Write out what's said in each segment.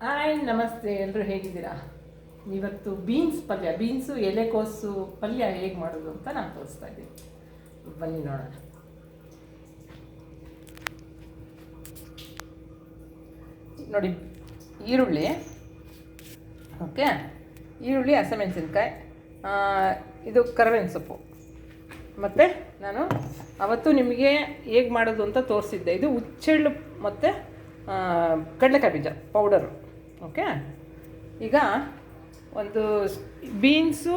Hi ನಮಸ್ತೆ, ಎಲ್ಲರೂ ಹೇಗಿದ್ದೀರಾ? ಇವತ್ತು ಬೀನ್ಸ್ ಪಲ್ಯ, ಬೀನ್ಸು ಎಲೆಕೋಸು ಪಲ್ಯ ಹೇಗೆ ಮಾಡೋದು ಅಂತ ನಾನು ತೋರಿಸ್ತಾ ಇದ್ದೀನಿ. ಬನ್ನಿ ನೋಡೋಣ. ನೋಡಿ, ಈರುಳ್ಳಿ, ಓಕೆ, ಈರುಳ್ಳಿ, ಹಸಿಮೆಣಸಿನ್ಕಾಯಿ, ಇದು ಕರಿಬೇವಿನ ಸೊಪ್ಪು, ಮತ್ತು ನಾನು ಅವತ್ತು ನಿಮಗೆ ಹೇಗೆ ಮಾಡೋದು ಅಂತ ತೋರಿಸಿದ್ದೆ. ಇದು ಹುಚ್ಚೆಳ್ಳು ಮತ್ತು ಕಡಲೆಕಾಯಿ ಬೀಜ ಪೌಡರು, ಓಕೆ. ಈಗ ಒಂದು ಬೀನ್ಸು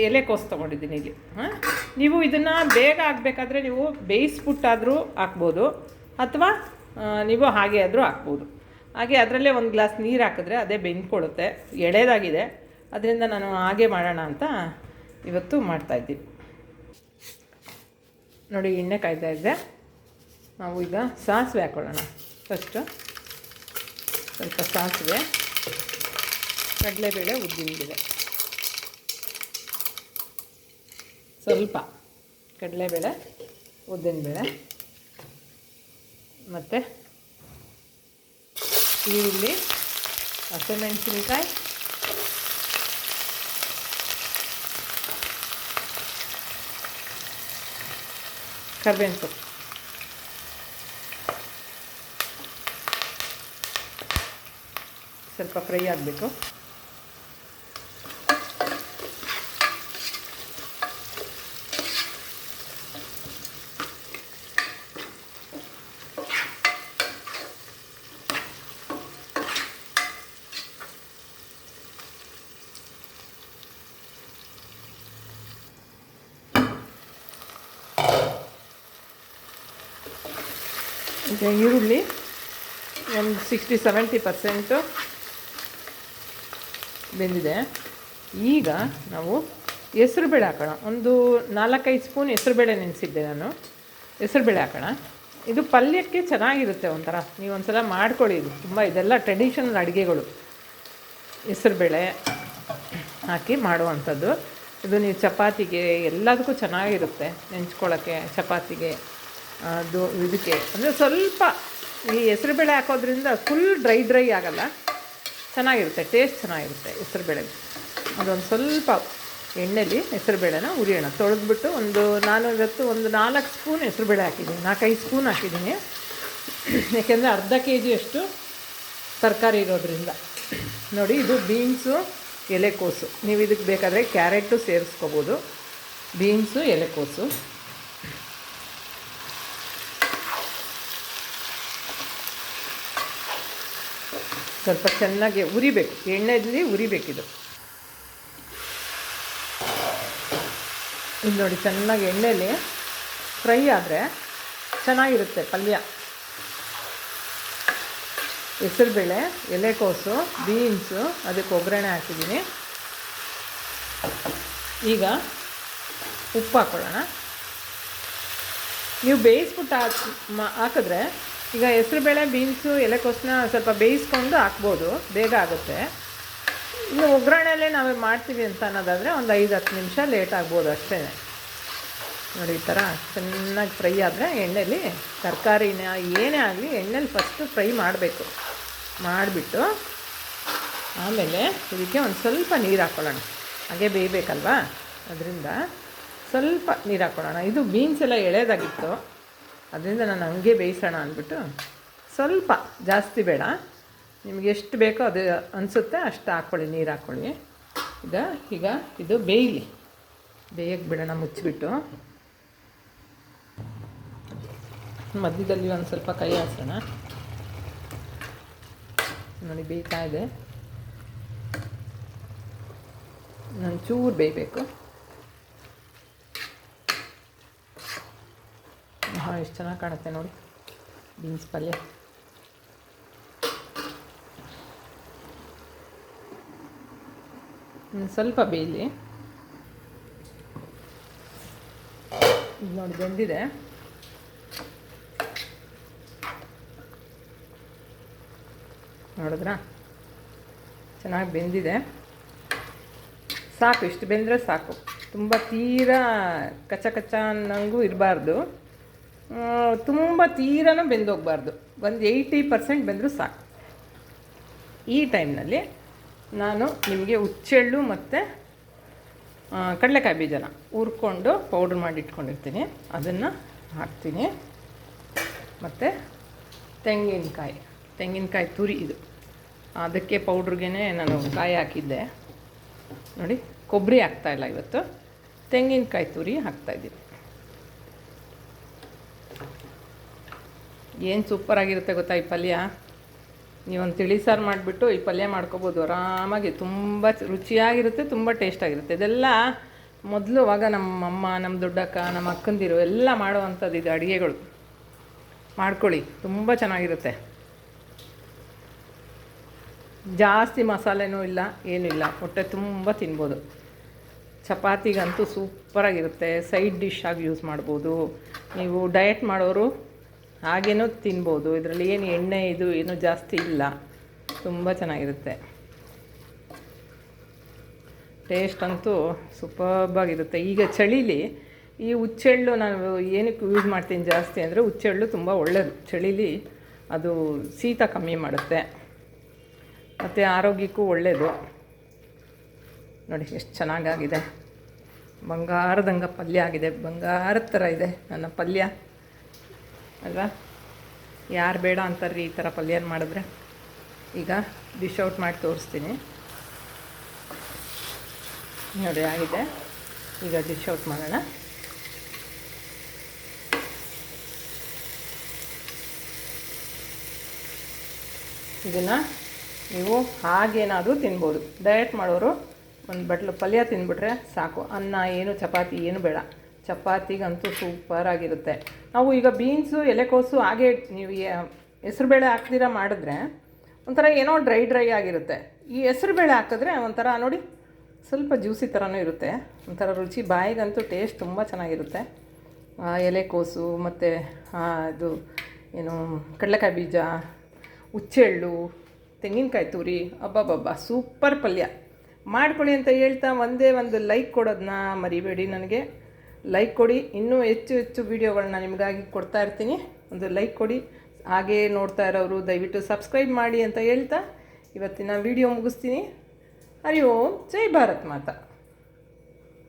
ಎಲೆಕೋಸು ತೊಗೊಂಡಿದ್ದೀನಿ ಇಲ್ಲಿ. ನೀವು ಇದನ್ನು ಬೇಗ ಹಾಕಬೇಕಾದ್ರೆ ನೀವು ಬೇಯಿಸ್ಬಿಟ್ಟಾದರೂ ಹಾಕ್ಬೋದು, ಅಥವಾ ನೀವು ಹಾಗೆ ಆದರೂ ಹಾಕ್ಬೋದು. ಹಾಗೆ ಅದರಲ್ಲೇ ಒಂದು ಗ್ಲಾಸ್ ನೀರು ಹಾಕಿದ್ರೆ ಅದೇ ಬೆಂದ್ಕೊಡುತ್ತೆ, ಎಳೆದಾಗಿದೆ. ಅದರಿಂದ ನಾನು ಹಾಗೆ ಮಾಡೋಣ ಅಂತ ಇವತ್ತು ಮಾಡ್ತಾಯಿದ್ದೀನಿ. ನೋಡಿ, ಎಣ್ಣೆ ಕಾಯ್ತಾ ಇದ್ದೆ. ನಾವು ಈಗ ಸಾಸಿವೆ ಹಾಕ್ಕೊಳ್ಳೋಣ. ಫಸ್ಟು ಸ್ವಲ್ಪ ಸಾಸಿವೆ, ಕಡಲೆಬೇಳೆ, ಉದ್ದಿನಬೇಳೆ, ಸ್ವಲ್ಪ ಕಡಲೆಬೇಳೆ, ಉದ್ದಿನಬೇಳೆ, ಮತ್ತು ಈರುಳ್ಳಿ, ಹಸಿಮೆಣಸಿನ್ಕಾಯಿ, ಕರಿಬೇವಿನ ಸೊಪ್ಪು, ಸ್ವಲ್ಪ ಫ್ರೈ ಆಗಬೇಕು. ಈಗ ಈರುಳ್ಳಿ ಒಂದು 60-70% ಬೆಂದಿದೆ. ಈಗ ನಾವು ಹೆಸರುಬೇಳೆ ಹಾಕೋಣ. ಒಂದು 4-5 ಸ್ಪೂನ್ ಹೆಸರುಬೇಳೆ ನೆನೆಸಿದ್ದೆ ನಾನು. ಹೆಸರುಬೇಳೆ ಹಾಕೋಣ. ಇದು ಪಲ್ಯಕ್ಕೆ ಚೆನ್ನಾಗಿರುತ್ತೆ ಒಂಥರ. ನೀವು ಒಂದ್ಸಲ ಮಾಡ್ಕೊಳ್ಳಿ. ಇದು ತುಂಬ, ಇದೆಲ್ಲ ಟ್ರೆಡಿಷನಲ್ ಅಡುಗೆಗಳು. ಹೆಸರುಬೇಳೆ ಹಾಕಿ ಮಾಡುವಂಥದ್ದು. ಇದು ನೀವು ಚಪಾತಿಗೆ ಎಲ್ಲದಕ್ಕೂ ಚೆನ್ನಾಗಿರುತ್ತೆ, ನೆಂಚ್ಕೊಳ್ಳೋಕ್ಕೆ, ಚಪಾತಿಗೆ, ಅದು ಇದಕ್ಕೆ. ಅಂದರೆ ಸ್ವಲ್ಪ ಈ ಹೆಸರುಬೇಳೆ ಹಾಕೋದ್ರಿಂದ ಫುಲ್ ಡ್ರೈ ಆಗೋಲ್ಲ, ಚೆನ್ನಾಗಿರುತ್ತೆ, ಟೇಸ್ಟ್ ಚೆನ್ನಾಗಿರುತ್ತೆ ಹೆಸರುಬೇಳೆಗೆ. ಅದೊಂದು ಸ್ವಲ್ಪ ಎಣ್ಣೆಲಿ ಹೆಸರುಬೇಳೆನ ಹುರಿಯೋಣ. ತೊಳೆದ್ಬಿಟ್ಟು ನಾನು ಇವತ್ತು ಒಂದು 4 ಸ್ಪೂನ್ ಹೆಸರುಬೇಳೆ ಹಾಕಿದ್ದೀನಿ, 4-5 ಸ್ಪೂನ್ ಹಾಕಿದ್ದೀನಿ. ಯಾಕೆಂದರೆ ಅರ್ಧ kg ಅಷ್ಟು ತರಕಾರಿ ಇರೋದ್ರಿಂದ. ನೋಡಿ, ಇದು ಬೀನ್ಸು, ಎಲೆಕೋಸು. ನೀವು ಇದಕ್ಕೆ ಬೇಕಾದರೆ ಕ್ಯಾರೆಟು ಸೇರಿಸ್ಕೋಬೋದು. ಬೀನ್ಸು, ಎಲೆಕೋಸು, ಸ್ವಲ್ಪ ಚೆನ್ನಾಗಿ ಉರಿಬೇಕು, ಎಣ್ಣೆಯಲ್ಲಿ ಉರಿಬೇಕಿದು. ಇದು ನೋಡಿ, ಚೆನ್ನಾಗಿ ಎಣ್ಣೆಯಲ್ಲಿ ಫ್ರೈ ಆದರೆ ಚೆನ್ನಾಗಿರುತ್ತೆ ಪಲ್ಯ. ಹೆಸರುಬೇಳೆ, ಎಲೆಕೋಸು, ಬೀನ್ಸು, ಅದಕ್ಕೆ ಒಗ್ಗರಣೆ ಹಾಕಿದ್ದೀನಿ. ಈಗ ಉಪ್ಪು ಹಾಕ್ಕೊಳ್ಳೋಣ. ನೀವು ಬೇಯಿಸ್ಬಿಟ್ಟು ಹಾಕಿದ್ರೆ, ಈಗ ಹೆಸರುಬೇಳೆ, ಬೀನ್ಸು, ಎಲೆಕೋಸನ್ನ ಸ್ವಲ್ಪ ಬೇಯಿಸ್ಕೊಂಡು ಹಾಕ್ಬೋದು, ಬೇಗ ಆಗುತ್ತೆ. ಇನ್ನು ಒಗ್ಗರಣೆಯಲ್ಲೇ ನಾವು ಮಾಡ್ತೀವಿ ಅಂತ ಅನ್ನೋದಾದರೆ ಒಂದು 5-10 ನಿಮಿಷ ಲೇಟ್ ಆಗ್ಬೋದು ಅಷ್ಟೇ. ನೋಡಿ, ಈ ಥರ ಚೆನ್ನಾಗಿ ಫ್ರೈ ಆದರೆ ಎಣ್ಣೆಲಿ, ತರಕಾರಿನ ಏನೇ ಆಗಲಿ ಎಣ್ಣೆಲಿ ಫಸ್ಟು ಫ್ರೈ ಮಾಡಬೇಕು. ಮಾಡಿಬಿಟ್ಟು ಆಮೇಲೆ ಇದಕ್ಕೆ ಒಂದು ಸ್ವಲ್ಪ ನೀರು ಹಾಕ್ಕೊಳ್ಳೋಣ. ಹಾಗೆ ಬೇಯಬೇಕಲ್ವಾ, ಅದರಿಂದ ಸ್ವಲ್ಪ ನೀರು ಹಾಕ್ಕೊಳ್ಳೋಣ. ಇದು ಬೀನ್ಸ್ ಎಲ್ಲ ಎಳೆದಾಗಿತ್ತು, ಅದರಿಂದ ನಾನು ಹಂಗೆ ಬೇಯಿಸೋಣ ಅಂದ್ಬಿಟ್ಟು ಸ್ವಲ್ಪ, ಜಾಸ್ತಿ ಬೇಡ, ನಿಮಗೆ ಎಷ್ಟು ಬೇಕೋ ಅದು ಅನಿಸುತ್ತೆ ಅಷ್ಟು ಹಾಕ್ಕೊಳ್ಳಿ, ನೀರು ಹಾಕ್ಕೊಳ್ಳಿ. ಈಗ ಇದು ಬೇಯಕ್ಕೆ ಬಿಡೋಣ ಮುಚ್ಚಿಬಿಟ್ಟು. ಮಧ್ಯದಲ್ಲಿ ಒಂದು ಸ್ವಲ್ಪ ಕೈ ಹಾಸೋಣ. ನೋಡಿ, ಬೇಯ್ತಾ ಇದೆ. ನಾನು ಚೂರು ಬೇಯಬೇಕು. ಎಷ್ಟು ಚೆನ್ನಾಗಿ ಕಾಣುತ್ತೆ ನೋಡಿ ಬೀನ್ಸ್ ಪಲ್ಯ. ಸ್ವಲ್ಪ ಬೇಯಲಿ. ಇದು ನೋಡಿ, ಬೆಂದಿದೆ. ನೋಡಿದ್ರಾ, ಚೆನ್ನಾಗಿ ಬೆಂದಿದೆ. ಸಾಕು, ಇಷ್ಟು ಬೆಂದರೆ ಸಾಕು. ತುಂಬ ತೀರಾ ಕಚ್ಚ ಅನ್ನಂಗೂ ಇರಬಾರ್ದು, ತುಂಬ ತೀರನೂ ಬೆಂದೋಗಬಾರ್ದು. ಒಂದು 80% ಬೆಂದರೂ ಸಾಕು. ಈ ಟೈಮ್ನಲ್ಲಿ ನಾನು ನಿಮಗೆ ಹುಚ್ಚೆಳ್ಳು ಮತ್ತು ಕಡಲೆಕಾಯಿ ಬೀಜನ ಹುರ್ಕೊಂಡು ಪೌಡ್ರ್ ಮಾಡಿ ಇಟ್ಕೊಂಡಿರ್ತೀನಿ, ಅದನ್ನು ಹಾಕ್ತೀನಿ. ಮತ್ತು ತೆಂಗಿನಕಾಯಿ ತುರಿ, ಇದು ಅದಕ್ಕೆ ಪೌಡ್ರಿಗೆ ನಾನು ಕಾಯಿ ಹಾಕಿದ್ದೆ ನೋಡಿ. ಕೊಬ್ಬರಿ ಹಾಕ್ತಾಯಿಲ್ಲ ಇವತ್ತು, ತೆಂಗಿನಕಾಯಿ ತುರಿ ಹಾಕ್ತಾಯಿದ್ದೀನಿ. ಏನು ಸೂಪರಾಗಿರುತ್ತೆ ಗೊತ್ತಾ ಈ ಪಲ್ಯ. ನೀವೊಂದು ತಿಳಿ ಸಾರು ಮಾಡಿಬಿಟ್ಟು ಈ ಪಲ್ಯ ಮಾಡ್ಕೊಬೋದು ಆರಾಮಾಗಿ, ತುಂಬ ರುಚಿಯಾಗಿರುತ್ತೆ, ತುಂಬ ಟೇಸ್ಟಾಗಿರುತ್ತೆ. ಇದೆಲ್ಲ ಮೊದಲು ಆವಾಗ ನಮ್ಮಮ್ಮ, ನಮ್ಮ ದೊಡ್ಡಕ್ಕ, ನಮ್ಮ ಅಕ್ಕಂದಿರು ಎಲ್ಲ ಮಾಡುವಂಥದ್ದು ಇದು ಅಡುಗೆಗಳು. ಮಾಡ್ಕೊಳ್ಳಿ, ತುಂಬ ಚೆನ್ನಾಗಿರುತ್ತೆ. ಜಾಸ್ತಿ ಮಸಾಲೆನೂ ಇಲ್ಲ, ಏನೂ ಇಲ್ಲ, ಹೊಟ್ಟೆ ತುಂಬ ತಿನ್ಬೋದು. ಚಪಾತಿಗಂತೂ ಸೂಪರಾಗಿರುತ್ತೆ. ಸೈಡ್ ಡಿಶ್ ಆಗಿ ಯೂಸ್ ಮಾಡ್ಬೋದು. ನೀವು ಡಯಟ್ ಮಾಡೋರು ಹಾಗೇನೂ ತಿನ್ಬೋದು. ಇದರಲ್ಲಿ ಏನು ಎಣ್ಣೆ ಇದು ಏನೂ ಜಾಸ್ತಿ ಇಲ್ಲ, ತುಂಬ ಚೆನ್ನಾಗಿರುತ್ತೆ. ಟೇಸ್ಟ್ ಅಂತೂ ಸೂಪರ್ಬಾಗಿರುತ್ತೆ. ಈಗ ಚಳಿಲಿ ಈ ಹುಚ್ಚೆಳ್ಳು ನಾನು ಏನಕ್ಕೆ ಯೂಸ್ ಮಾಡ್ತೀನಿ ಜಾಸ್ತಿ ಅಂದರೆ, ಹುಚ್ಚೆಳ್ಳು ತುಂಬ ಒಳ್ಳೆಯದು ಚಳಿಲಿ. ಅದು ಶೀತ ಕಮ್ಮಿ ಮಾಡುತ್ತೆ ಮತ್ತು ಆರೋಗ್ಯಕ್ಕೂ ಒಳ್ಳೆಯದು. ನೋಡಿ ಎಷ್ಟು ಚೆನ್ನಾಗಾಗಿದೆ, ಬಂಗಾರದಂಗೆ ಪಲ್ಯ ಆಗಿದೆ. ಬಂಗಾರದ ಥರ ಇದೆ ನನ್ನ ಪಲ್ಯ ಅಲ್ವಾ. ಯಾರು ಬೇಡ ಅಂತಾರ್ರಿ ಈ ಥರ ಪಲ್ಯ ಮಾಡಿದ್ರೆ. ಈಗ ಡಿಶ್ ಔಟ್ ಮಾಡಿ ತೋರಿಸ್ತೀನಿ ನೋಡಿ, ಆಗಿದೆ. ಈಗ ಡಿಶ್ ಔಟ್ ಮಾಡೋಣ. ಇದನ್ನು ನೀವು ಹಾಗೇನಾದರೂ ತಿನ್ಬೋದು. ಡಯಟ್ ಮಾಡೋರು ಒಂದು ಬಟ್ಲು ಪಲ್ಯ ತಿಂದ್ಬಿಟ್ರೆ ಸಾಕು. ಅನ್ನ ಏನು, ಚಪಾತಿ ಏನು ಬೇಡ. ಚಪಾತಿಗಂತೂ ಸೂಪರಾಗಿರುತ್ತೆ. ನಾವು ಈಗ ಬೀನ್ಸು, ಎಲೆಕೋಸು ಹಾಗೆ ನೀವು ಹೆಸ್ರುಬೇಳೆ ಹಾಕ್ದಿರ ಮಾಡಿದ್ರೆ ಒಂಥರ ಏನೋ ಡ್ರೈ ಆಗಿರುತ್ತೆ. ಈ ಹೆಸ್ರುಬೇಳೆ ಹಾಕಿದ್ರೆ ಒಂಥರ ನೋಡಿ ಸ್ವಲ್ಪ ಜ್ಯೂಸಿ ಥರನೂ ಇರುತ್ತೆ, ಒಂಥರ ರುಚಿ. ಬಾಯಿಗಂತೂ ಟೇಸ್ಟ್ ತುಂಬ ಚೆನ್ನಾಗಿರುತ್ತೆ. ಎಲೆಕೋಸು ಮತ್ತು ಅದು ಏನು ಕಡಲೆಕಾಯಿ ಬೀಜ, ಹುಚ್ಚೆಳ್ಳು, ತೆಂಗಿನಕಾಯಿ ತುರಿ, ಅಬ್ಬಬ್ಬಬ್ಬ ಸೂಪರ್ ಪಲ್ಯ. ಮಾಡ್ಕೊಳ್ಳಿ ಅಂತ ಹೇಳ್ತಾ ಒಂದೇ ಒಂದು ಲೈಕ್ ಕೊಡೋದನ್ನ ಮರಿಬೇಡಿ. ನನಗೆ ಲೈಕ್ ಕೊಡಿ. ಇನ್ನೂ ಹೆಚ್ಚು ವೀಡಿಯೋಗಳನ್ನ ನಿಮಗಾಗಿ ಕೊಡ್ತಾ ಇರ್ತೀನಿ. ಒಂದು ಲೈಕ್ ಕೊಡಿ. ಹಾಗೇ ನೋಡ್ತಾ ಇರೋರು ದಯವಿಟ್ಟು ಸಬ್ಸ್ಕ್ರೈಬ್ ಮಾಡಿ ಅಂತ ಹೇಳ್ತಾ ಇವತ್ತಿನ ವೀಡಿಯೋ ಮುಗಿಸ್ತೀನಿ. ಹರಿ ಓಂ, ಜೈ ಭಾರತ್ ಮಾತಾ.